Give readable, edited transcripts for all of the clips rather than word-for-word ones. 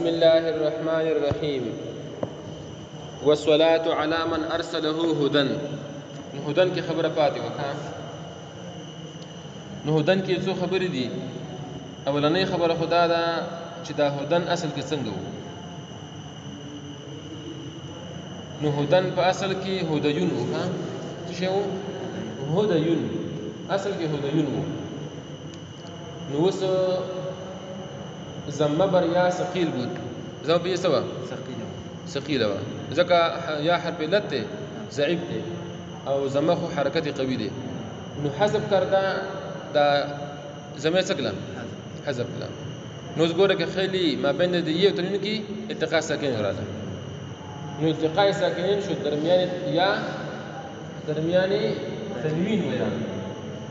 بسم الله الرحمن الرحيم والصلاة على من أرسله هدن. هدن کی خبر پاتې وکړه. نو هدن کې څو خبرې دي. اولنۍ خبره خدا ده چې دا هدن اصل کې څنګه وو. نو هدن په اصل کې هدیون وو. ها څه شی وو؟ هدیون. اصل کې هدیون وو. نو اوس زمه بر یا ثقيل بود. زمه به سوا ثقيله وا ځکه یا حرف علت ته ضعیف دی او زمه خو حرکت قوي دی. نو حذف کردا دا زمه څکلا حذف کلا. نو زګوره کې خیلی ما بین د یو تنین کې التقاء ساکن راځي. نو التقاء ساکنین شو درمیان یا درمیان تنوین ویا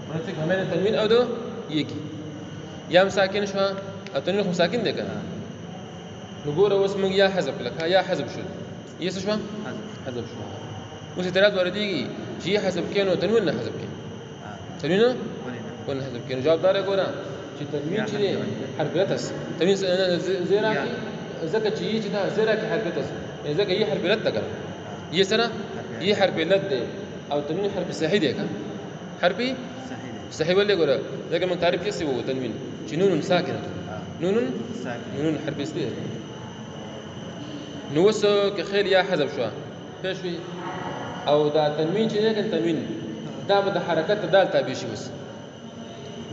مرته همین تنوین او دو یکی یا ساکن شو او تنوین خو ساکن دی کنه. نو ګوره اوس موږ یا حذف لکه یا حذف شو یې څه شو حذف شو. اوس اعتراض وردیږي چې حذف کینو تنوین نه حذف کین تنوین ونه حذف کین. جواب دار ګوره چې تنوین چې حرف لتس تنوین زیرا کی ځکه چې یې چې دا زیرا کی حرف لتس ځکه یې حرف لت ده یې سره یې حرف لت ده او تنوین حرف صحیح ده کا حرف صحیح ولې ګوره ځکه من تعریف یې وو تنوین چې نون ساکنه نون حرف استيه. نو اوس که خیر یا حذف شو پېښوي او دا تنوین چې نه تنوین دا به د حرکت دال تابع شي. اوس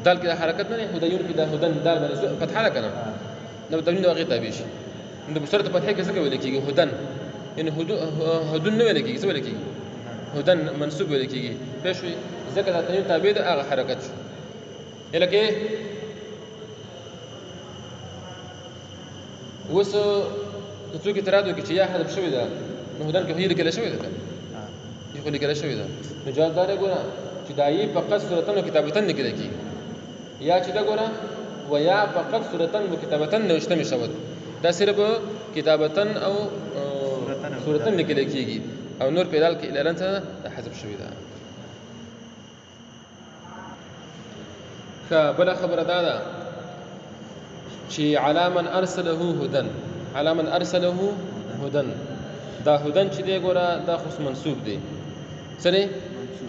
دال کې د حرکت نه هدیون کې د هدن دال باندې فتحه ده کنه. نو تنوین واقع تابع شي. نو په صورت فتحه کې څه ویل کېږي؟ هدن. ان هدن نه ویل کېږي. څه ویل کېږي؟ هدن منصوب ویل کېږي. پېښوي ځکه دا تنوین تابع ده هغه حرکت شو. لکه اوس څوک اعتراض وکړي چې یا حذف شوی ده نو هدن کې هي لیکل شوی ده کنه یو خو لیکل شوی ده. نو جواب دار ګوره چې دا یې فقط صورتن او کتابتن لیکل کېږي یا چې دا ګوره و یا فقط صورتن او کتابتن نوشته می شود. دا صرف کتابتن او صورتن لیکل کېږي او نور په دال کې اعلان ته حذف شوی ده. بل خبره ده چې علامن ارسله هدن. علامن ارسله هدن دا هدن چې دی ګوره دا خو منصوب دی. سره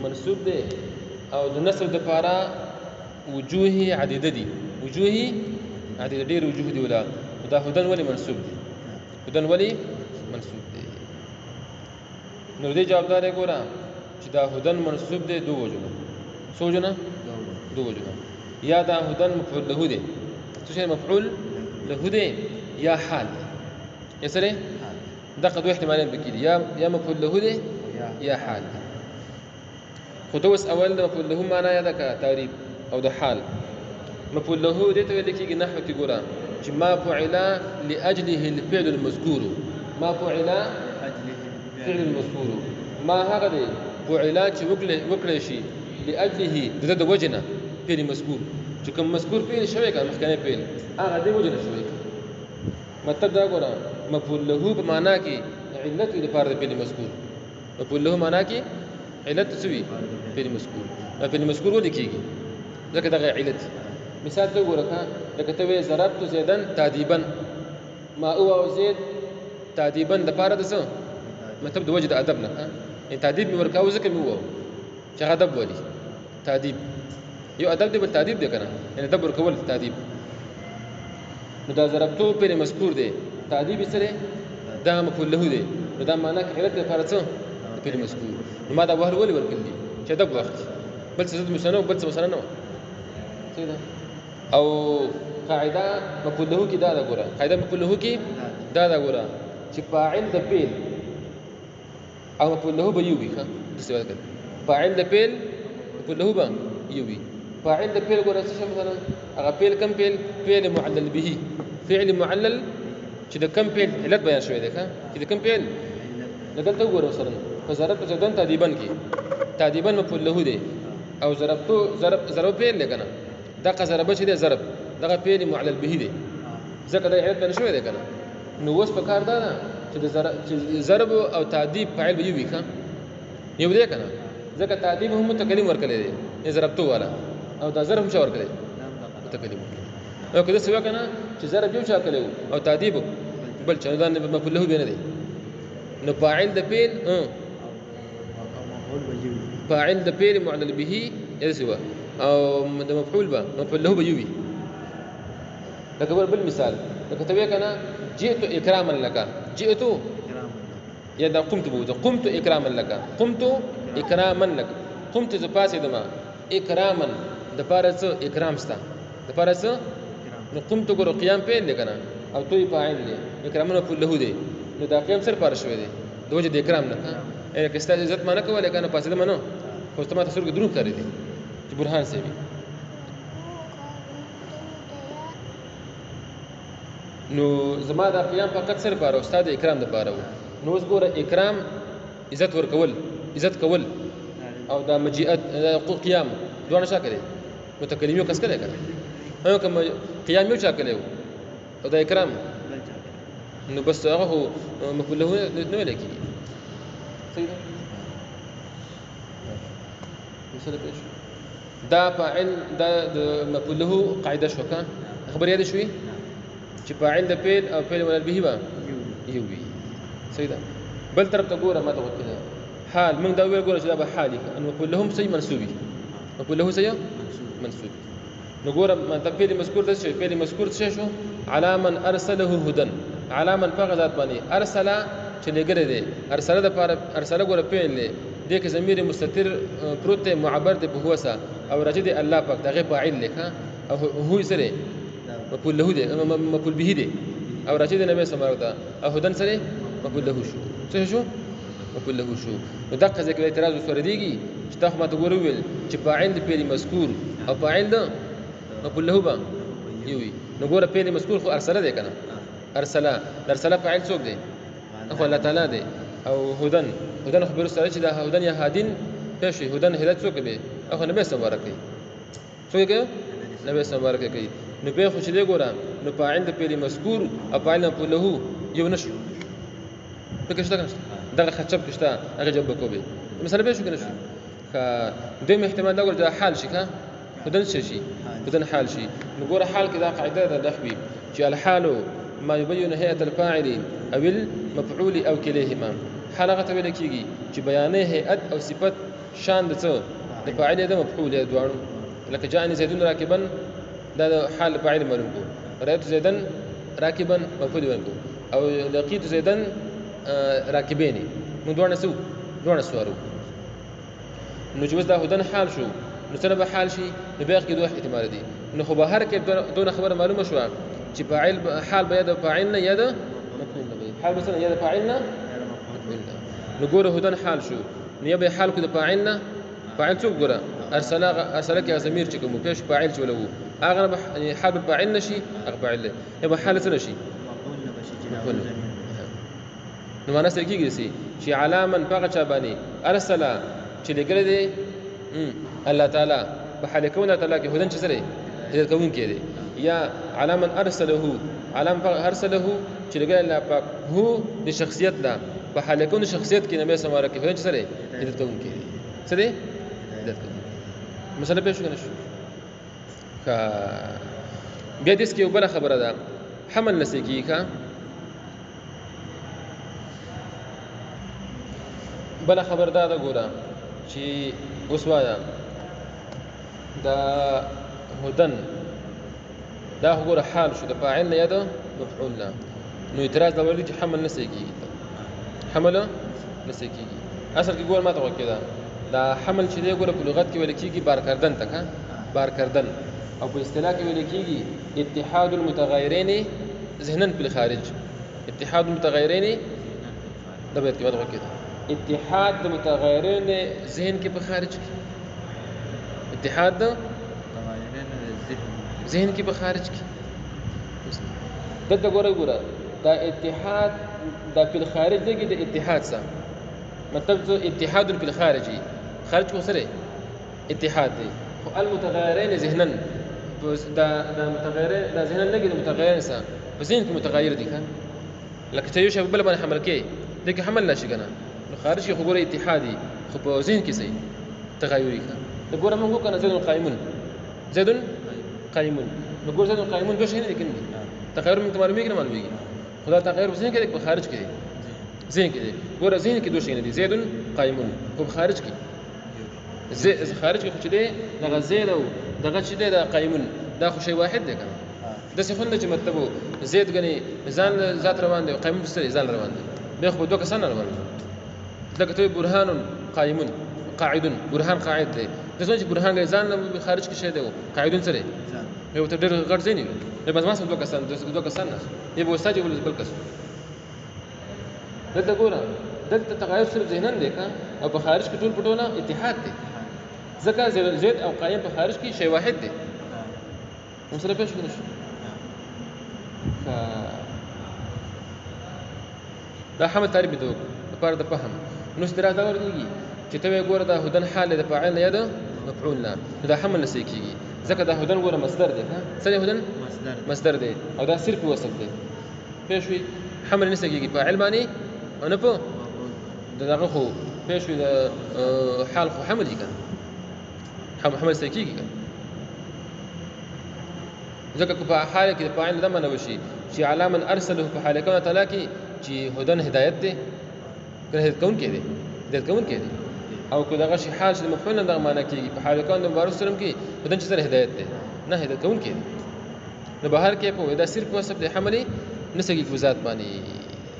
منصوب دی او د نسب د پاره وجوه عدیده دي. وجوه عدیده ډیر وجوه دی ولا دا هدن ولی منصوب دی. هدن ولی منصوب دی. نو دې جواب دار ګوره چې دا هدن منصوب دی دو وجوه. څو وجوه؟ دو وجوه. یا دا هدن مفعول له دی. څه شی مفعول له دی یا حال یا سره دغه دوه احتمالات بکې یا مفعول له دی یا حال. خو دا اوس اول د مفعول له معنا یا د تعریف او د حال. مفعول له دې ته ویل کېږي نحو کې ګوره چې ما فعل لاجله الفعل المذكور. ما فعل فعل المذكور ما هغه دی فعل چې وکړي شي لاجله د وجنه فعل مذکور چې کوم مذکور فعل شوی کا مخکنه فعل هغه دی وجنه شوی. مطلب دا ګوره مفعول له په معنا کې علت لپاره د فعل مذکور. مفعول له معنا کې علت سوي فعل مذکور. فعل مذکور ولې کېږي؟ ځکه دغه علت. مثال ته ګوره لکه ته وې ضربت زیدن تادیبا ما او زید تادیبا د پاره د څه مطلب د وجه د ادب نه. ان تادیب مې ورکاو ځکه مې وو چې ادب ولي تادیب یو ادب دی بل تادیب دی کنه یعنی ادب ورکول تادیب. نو دا ضربتو پر مذکور دی تادیب سره دا مفعول له دی. نو دا معنا کې علت لپاره څه پر مذکور. نو ما دا وهر ولي ورکړي چې ادب وخت بل څه مسنه بل څه مسنه نه څه ده. او قاعده مفعول له کې دا ګوره قاعده مفعول له کې دا ګوره چې فاعل د فعل او مفعول له به یو وي. ها د څه وکړه فاعل د فعل مفعول له به یو وي. فاعل د فعل ګوره څه مثلا هغه فعل کم فعل معلل به فعل معلل چې د کم فعل علت بیان شوی دی چې د کم فعل لګلته ګوره سره فضربت زدن تادیبا کې تادیبا مفعول له دی او ضربتو ضرب فعل لګنه دغه ضرب چې دی ضرب دغه فعل معلل به دی ځکه د علت بیان شوی دی کنه. نو اوس په کار دا چې د ضرب او تادیب فاعل به وي یو دی کنه ځکه تادیب هم متکلم ورکړي دی ضربتو والا او دا ضرب مشاور کړي متکلم. نو کله څه وکنه چې ضرب یو چا کړو او تادیب بل چې دا مفعول له به نه دی نو فاعل د فعل فاعل د فعل معلل به يسوى او د مفعول به مفعول له به يوي لکه بالمثال لکه ته کنه جئت اكراما لك جئت یا دا قمت بو قمت اكراما لك قمت اكراما لك قمت ز پاسې دما اکراما د پاره څه اکرام ستا د پاره څه نو قمت ګور قیام فعل لکنه او توي فاعل دی اکرامن په له دی نو دا قیام سر پاره شوی دی د وجه د اکرام نه اې کستا عزت مانه کوله کنه پاسې دما نو خو ته ما تاسو درو کړی دی چې برهان سی نو زما دا قیام فقط سر پاره استاد اکرام د پاره نو اوس ګوره اکرام عزت ورکول عزت کول او دا مجیئت قیام دوه شا کړي متکلم یو کس کړي کنه نو کوم قیام یو چا کړي او دا اکرام نو بس هغه هو مفعول له نه لکی صحیح ده مثلا ايش دا فاعل دا مفعول له قاعده شوکا خبر یاد شوي چې فاعل د فعل او فعل ولل به با یوي صحیح ده بل طرف ته ګوره ما ته وکړه حال من دا ویل ګوره چې دا به حالي ان مفعول لهم صحیح منصوبي مفعول له صحیح منصوبي نو ګوره ما ته فعل مذکور ده شي فعل مذکور څه شو على من ارسله هدن على من فغذات باندې ارسل چې لګره دي ارسل د پاره ارسل ګوره فعل دی د کې ضمیر مستتر پروت معبر ده په هوسا او راجع دی الله پاک دغه فاعل لیکه او هو سره مفعول له دی مفعول به دی او راجع دی نبی سماره ده او هدن سره مفعول له شو څه شو مفعول له شو نو دغه ځکه اعتراض وسره دیږي چې تاسو ماته ګورو ویل چې فاعل د فعل مذکور او فاعل ده مفعول له به یوي نو ګوره فعل مذکور خو ارسله دی کنه ارسله فاعل څوک دی اخو الله تعالی دی او هدن خبر سره چې دا هدن یا هادین پېښې هدن هدایت څوک به اخو نبی سماره کوي څوک نبی سماره کوي نو به خو چې دی ګوره نو فاعل د فعل مذکور او فاعل مفعول له یو نشو فکر شته کنه دغه خچب کشته هغه جواب وکوي مثلا به شو کنه شو دویم احتمال دا ګوره حال شي کا هدن شي هدن حال شي نو ګوره حال کې دا قاعده ده نحوي چې الحال ما يبين هيئه الفاعل او المفعول او كليهما حلقه ویل کیږي چې بیانې هيئت او صفت شان د څه د فاعل د مفعول دواړو لکه جاءني زيد راكبا دا حال فاعل معلوم کو رايت زيدا راكبا مفعول معلوم او لقيت زيدا راكبين من دوړ سوارو نو چې دا هدن حال شو نو سره به حال شي نو بیا کې دوه احتمال دي نو خو به هر کې دونه خبره معلومه شو چې فاعل حال به د فاعل نه یا د مفعول نه حال مثلا یا د فاعل نه مفعول نه نو ګوره هدن حال شو نو یا به حال کو د فاعل نه فاعل څوک ګوره ارسله کې ضمیر چې کوم پیش فاعل چولو هغه به حال فاعل نشي هغه فاعل یا به حال څه نشي مفعول نو معنا څه کیږي چې علامن فقط چابانی ارسله چې لګره دي الله تعالی په حال کونه تعالی کې هدن چې سره هدایت کوون کې دي یا علامن ارسله علام ارسله چې لګره الله پاک هو د شخصیت لا په حال کونه شخصیت کې نبی سماره کې هدن چې سره هدایت کوون کې دي سره هدایت کوون مثلا به شو کنه شو بیا دې کې بل خبره ده حمل نسکی کا بل خبر دا ګوره چې اوس وایا دا هدن دا ګوره حال شو د فاعل نه یا د مفعول نه نو اعتراض دا ویل چې حمل نسکی حمل نسکی اصل کې ګور ما ته وکړه دا حمل چې دی ګوره په لغت کې ویل کېږي بار کردن تک بار کردن او په اصطلاح کې ویل کېږي اتحاد المتغیرین ذهنا په الخارج اتحاد المتغیرین دا به کې وکړه اتحاد د متغیرین ذهن کې په خارج کې اتحاد د ذهن کې په خارج کې دغه ګوره دا اتحاد د په خارج کې د اتحاد سره مطلب څه اتحاد په خارجي خارج کو سره اتحاد دی خو المتغیرین ذهنا دا متغیرین دا ذهن لګي د متغیرین سره په ذهن کې متغیر دي کنه لکه چې یو شی بل باندې حمل کې دغه حمل نشي کنه خارج کې خبره اتحادي خو په ذهن کې صحیح تغیري کا د ګوره موږ کنه زید قائمون نو ګوره زید قائمون دوه شي نه لیکن تغیر موږ معلومه کې نه معلومه خدا تغیر په ذهن کې په خارج کې ذهن کې ګوره ذهن کې دوه شي نه دي زید قائم په خارج کې خارج کې چې دی دغه زید او دغه چې دی دا قائم دا خو شی واحد دی کنه د څه خوند چې مطلب زید غني ځان ذات روان دی قائم سره ځان روان دی به خو دوه کسان روان دي دغه ته برهان قائم قاعد برهان قاعد دی د څه چې برهان ځان خارج کې شی دی قاعد سره یو ته ډېر غټ ځینی نه بس ما سره دوه کسان نه یو وساجي ول بل کس دلته ګوره دلته تغیر صرف ذهنن دی کا او په خارج کې ټول پټونه اتحاد دی ځکه زید او قائم په خارج کې شی واحد دی هم سره پېښ کړو دا حمل تعریف دی لپاره د فهم نو استراحت دا ورګي چې ته ګوره دا هدن حال د فاعل نه ده مفعول نه دا حمل نه سيکيږي ځکه دا هدن ګوره مصدر دی ها څه دی هدن مصدر دی او دا صرف وصف دی پېښوي حمل نه سيکيږي فاعل باندې او نه په دغه خو پېښوي د حال خو حمل دي کنه حمل سيکيږي ځکه په حال کې فاعل د منه وشي چې علامه ارسله په حال کې تعالی کې چې هدن هدایت دی کنه هدایت کون کې دی هدایت کون کې دی او کو دغه شي حال چې مفعول نه دغه معنا کېږي په حال کې د مبارک سلام کې هدن چې سره هدایت دی نه هدایت کون کې دی نو بهر کې په دا صرف وصف د حمل نسګي فوزات باندې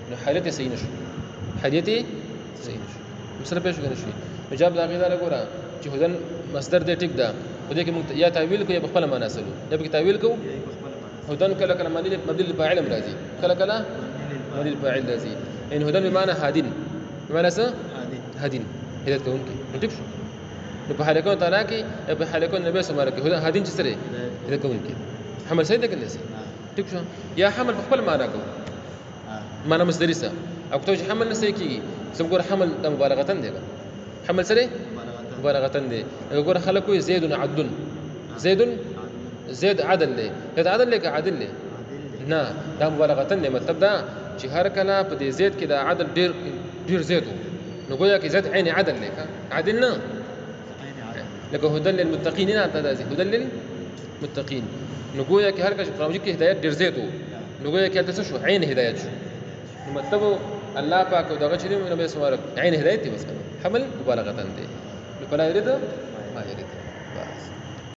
نو حالت صحیح نشو حالت صحیح نشو مثلا پېښ غنښ شي جواب دا غیدا لګورا چې هدن مصدر دې ټیک ده په دې کې یا تعویل کوي په خپل معنا سره یا به تعویل کوو هدن کله کله مبدل للفاعل راځي کله کله مبدل للفاعل راځي ان هدن بمعنى هادين بمعنى څه هادين هدایت کوونکی ټیک شو نو په حال کې تعالی کې په حال کې نبی سره کې هدن هادين چې سره هدایت کوونکی حمل صحیح ده کنه سي ټیک شو یا حمل په خپل معنا کوو معنا مصدری سره او ته چې حمل نه صحیح کیږي څنګه حمل د مبالغه دی حمل سره مبالغه دی وګوره خلک وي زید عدل زید عدل دی دا عدل لکه عدل دی نه دا مبالغه دی مطلب دا چې هر کله په دې زید کې دا عدل ډیر زید نو ګویا کې زید عین عدل لکه عدل نه لکه هدل للمتقین نه ته دا هدل للمتقین نو ګویا کې هر کله قرآن کې هدایت ډیر زید نو ګویا کې تاسو شو عین هدایت شو نو مطلب الله پاک دغه چې نبی سماره عین هدایت دی بس حمل مبالغه دی نو فلا يريد ما يريد